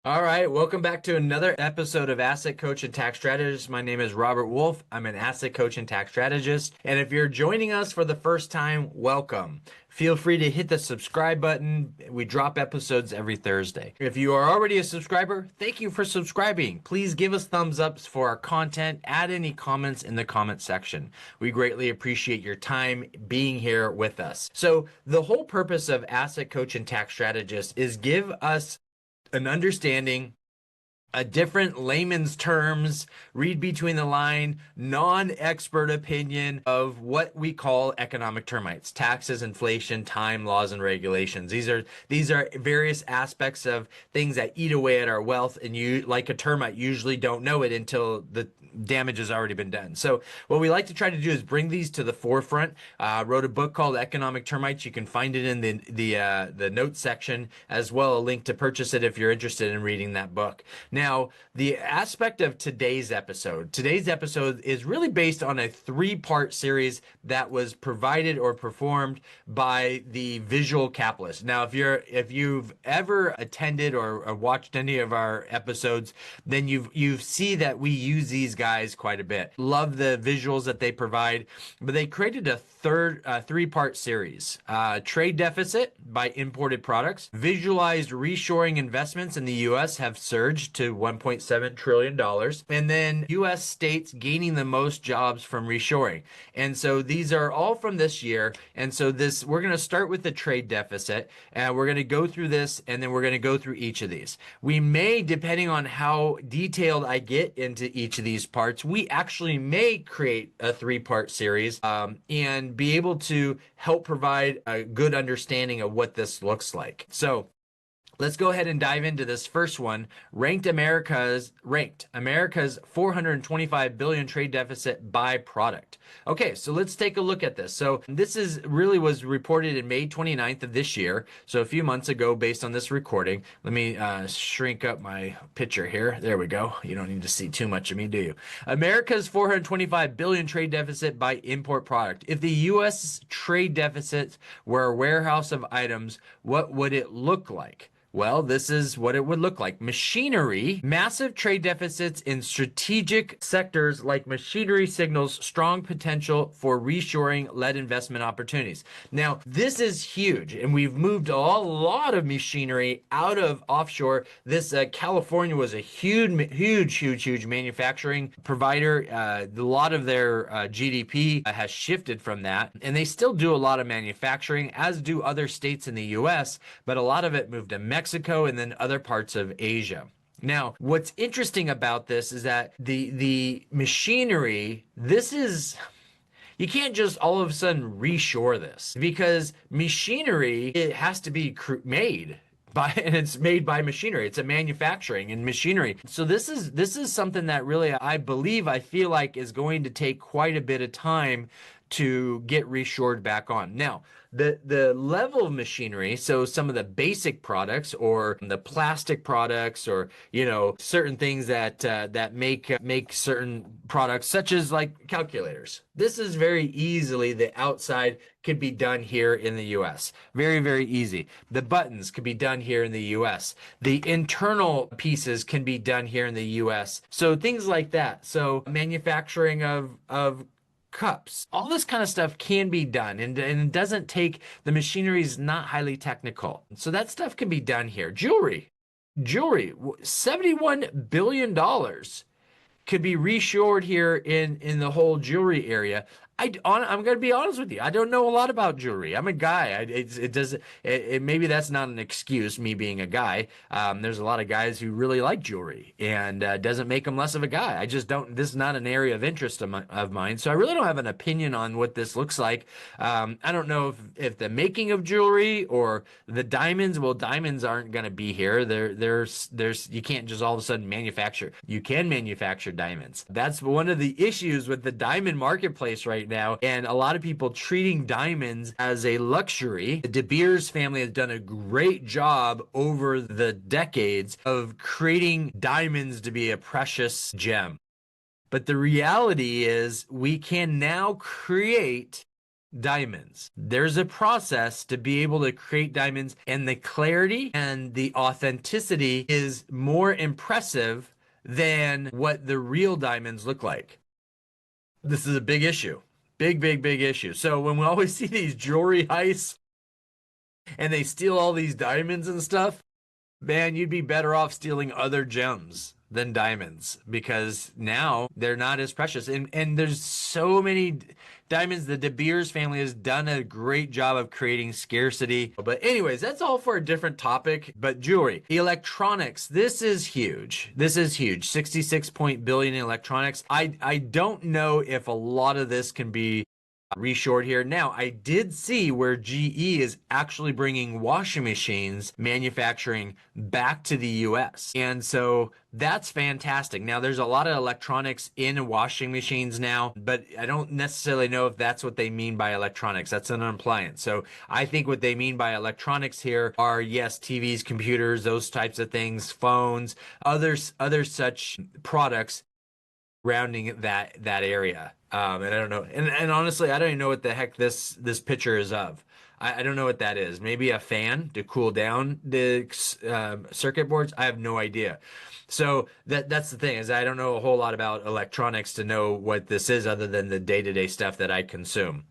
All right, welcome back to another episode of Asset Coach and Tax Strategist. My name is Robert Wolf. I'm an asset coach and tax strategist. And if you're joining us for the first time, welcome. Feel free to hit the subscribe button. We drop episodes every Thursday. If you are already a subscriber, thank you for subscribing. Please give us thumbs ups for our content. Add any comments in the comment section. We greatly appreciate your time being here with us. So the whole purpose of Asset Coach and Tax Strategist is give us an understanding, a different layman's terms, read between the line, non-expert opinion of what we call economic termites: taxes, inflation, time, laws, and regulations. These are various aspects of things that eat away at our wealth, and you, like a termite, usually don't know it until the damage has already been done. So what we like to try to do is bring these to the forefront. Wrote a book called Economic Termites. You can find it in the notes section, as well a link to purchase it if you're interested in reading that book. Now, the aspect of today's episode is really based on a three-part series that was provided or performed by the visual capitalist. Now, if you've ever attended or watched any of our episodes, then you see that we use these guys quite a bit. Love the visuals that they provide, but they created a three-part series: trade deficit by imported products, visualized reshoring investments in the U.S. have surged to $1.7 trillion, and then U.S. states gaining the most jobs from reshoring. And so these are all from this year. And so we're going to start with the trade deficit, and we're going to go through this, and then we're going to go through each of these. We may, depending on how detailed I get into each of these parts, we actually may create a three-part series and be able to help provide a good understanding of what this looks like. So let's go ahead and dive into this first one. America's 425 billion trade deficit by product. Okay, so let's take a look at this. So this was reported in May 29th of this year, so a few months ago based on this recording. Let me shrink up my picture here. There we go. You don't need to see too much of me, do you? America's 425 billion trade deficit by import product. If the US trade deficit were a warehouse of items, what would it look like? Well, this is what it would look like. Machinery, massive trade deficits in strategic sectors like machinery signals strong potential for reshoring-led investment opportunities. Now, this is huge, and we've moved a lot of machinery out of offshore. California was a huge manufacturing provider. A lot of their GDP has shifted from that, and they still do a lot of manufacturing, as do other states in the U.S., but a lot of it moved to Mexico and then other parts of Asia. Now, what's interesting about this is that the machinery, you can't just all of a sudden reshore this, because machinery, it has to be made and it's made by machinery. It's a manufacturing and machinery. So this is something that really I feel like is going to take quite a bit of time to get reshored back on. Now, the level of machinery, so some of the basic products or the plastic products, or certain things that make certain products, such as like calculators. This is very easily, the outside could be done here in the US. Very easy. The buttons could be done here in the US. The internal pieces can be done here in the US. So things like that. So manufacturing of cups, all this kind of stuff can be done, and it doesn't take, the machinery is not highly technical, so that stuff can be done here. Jewelry, $71 billion could be reshored here in the whole jewelry area. I'm going to be honest with you. I don't know a lot about jewelry. I'm a guy. Maybe that's not an excuse, me being a guy. There's a lot of guys who really like jewelry, and doesn't make them less of a guy. I just don't. This is not an area of interest of mine, so I really don't have an opinion on what this looks like. I don't know if the making of jewelry or the diamonds. Well, diamonds aren't going to be here. There's you can't just all of a sudden manufacture. You can manufacture diamonds. That's one of the issues with the diamond marketplace right now, and a lot of people treating diamonds as a luxury. The De Beers family has done a great job over the decades of creating diamonds to be a precious gem. But the reality is, we can now create diamonds. There's a process to be able to create diamonds, and the clarity and the authenticity is more impressive than what the real diamonds look like. This is a big issue. Big issue. So when we always see these jewelry heists and they steal all these diamonds and stuff, man, you'd be better off stealing other gems than diamonds, because now they're not as precious. And there's so many diamonds. The De Beers family has done a great job of creating scarcity. But anyways, that's all for a different topic. But jewelry, electronics, this is huge. This is huge. 66 point billion in electronics. I don't know if a lot of this can be reshored here. Now, I did see where GE is actually bringing washing machines manufacturing back to the US. And so that's fantastic. Now, there's a lot of electronics in washing machines now, but I don't necessarily know if that's what they mean by electronics. That's an appliance. So I think what they mean by electronics here are, yes, TVs, computers, those types of things, phones, other such products rounding that area. And I don't know. And honestly, I don't even know what the heck this picture is of. I don't know what that is. Maybe a fan to cool down the circuit boards. I have no idea. So that's the thing, is I don't know a whole lot about electronics to know what this is, other than the day-to-day stuff that I consume.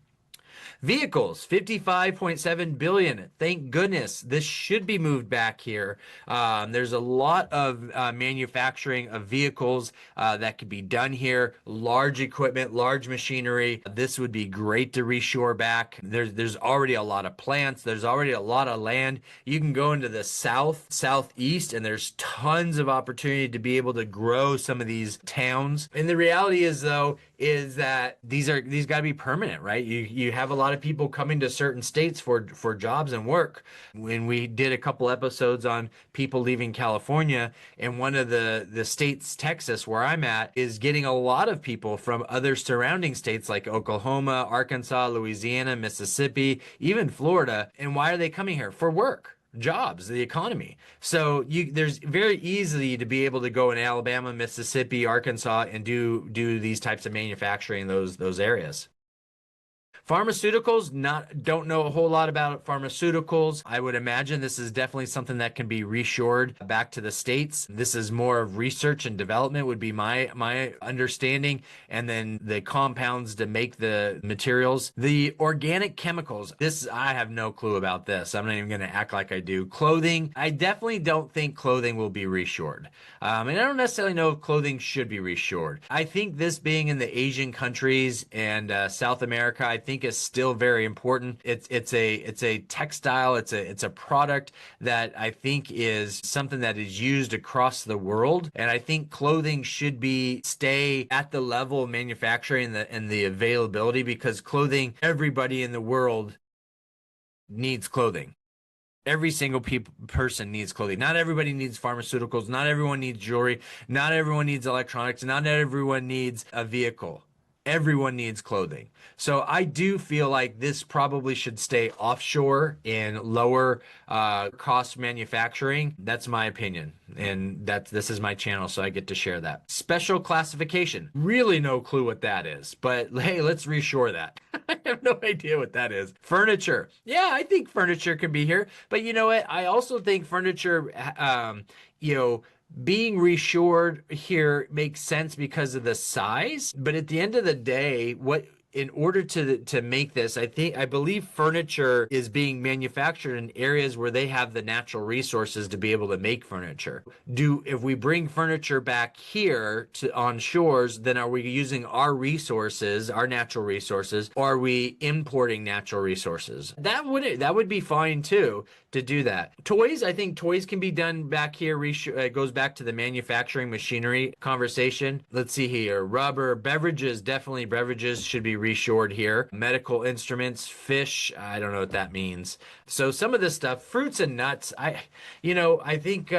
Vehicles, 55.7 billion. Thank goodness. This should be moved back here. There's a lot of manufacturing of vehicles that could be done here. Large equipment, large machinery. This would be great to reshore back. There's already a lot of plants. There's already a lot of land. You can go into the southeast, and there's tons of opportunity to be able to grow some of these towns. And the reality is, though, is that these got to be permanent, right? You have a lot of people coming to certain states for jobs and work. When we did a couple episodes on people leaving California, and one of the states, Texas, where I'm at, is getting a lot of people from other surrounding states like Oklahoma, Arkansas, Louisiana, Mississippi, even Florida. And why are they coming here? For work, jobs, the economy. So there's very easily to be able to go in Alabama, Mississippi, Arkansas, and do these types of manufacturing in those areas. Pharmaceuticals, don't know a whole lot about pharmaceuticals. I would imagine this is definitely something that can be reshored back to the States. This is more of research and development, would be my understanding, and then the compounds to make the materials. The organic chemicals, I have no clue about this. I'm not even going to act like I do. Clothing, I definitely don't think clothing will be reshored. And I don't necessarily know if clothing should be reshored. I think this being in the Asian countries and South America, I think is still very important. It's a textile. It's a product that I think is something that is used across the world, and I think clothing should stay at the level of manufacturing and the availability, because clothing, everybody in the world needs clothing. Every single person needs clothing. Not everybody needs pharmaceuticals. Not everyone needs jewelry. Not everyone needs electronics. Not everyone needs a vehicle. Everyone needs clothing. So I do feel like this probably should stay offshore in lower cost manufacturing. That's my opinion. And this is my channel, so I get to share that. Special classification. Really no clue what that is. But hey, let's reshore that. I have no idea what that is. Furniture. Yeah, I think furniture can be here. But you know what? I also think furniture, being reshored here makes sense because of the size. But at the end of the day, in order to make this, I believe furniture is being manufactured in areas where they have the natural resources to be able to make furniture. If we bring furniture back here on shores, then are we using our resources, our natural resources, or are we importing natural resources? That would be fine too, to do that. Toys, I think toys can be done back here. It goes back to the manufacturing machinery conversation. Let's see here. Rubber, beverages, definitely beverages should be reshored here. Medical instruments, fish, I don't know what that means. So some of this stuff, fruits and nuts, I think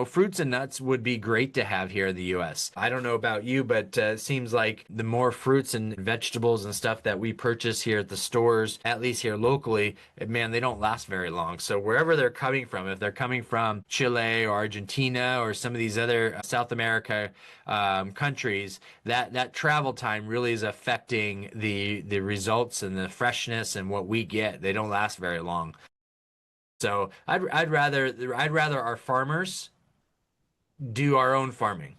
fruits and nuts would be great to have here in the US. I don't know about you, but it seems like the more fruits and vegetables and stuff that we purchase here at the stores, at least here locally, man, they don't last very long. So wherever they're coming from, if they're coming from Chile or Argentina or some of these other South America countries, that travel time really is affecting the results and the freshness and what we get. They don't last very long. So I'd rather our farmers do our own farming.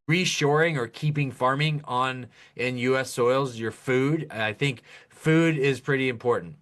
Reshoring or keeping farming on in U.S. soils, your food, I think food is pretty important.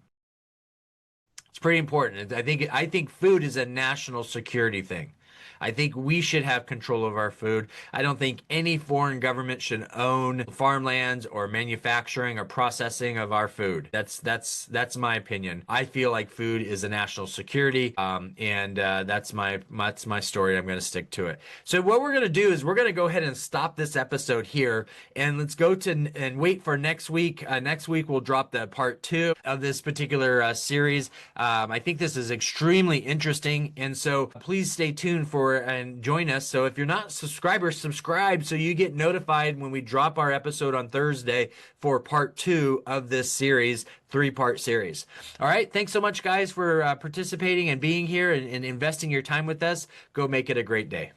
It's pretty important. I think food is a national security thing. I think we should have control of our food. I don't think any foreign government should own farmlands or manufacturing or processing of our food. That's my opinion. I feel like food is a national security, and that's my story. I'm going to stick to it. So what we're going to do is we're going to go ahead and stop this episode here, and let's go to and wait for next week. Next week we'll drop the part 2 of this particular series. I think this is extremely interesting, and so please stay tuned for and join us. So if you're not subscribers, subscribe so you get notified when we drop our episode on Thursday for part 2 of this series, 3-part series. All right, thanks so much, guys, for participating and being here and investing your time with us. Go make it a great day.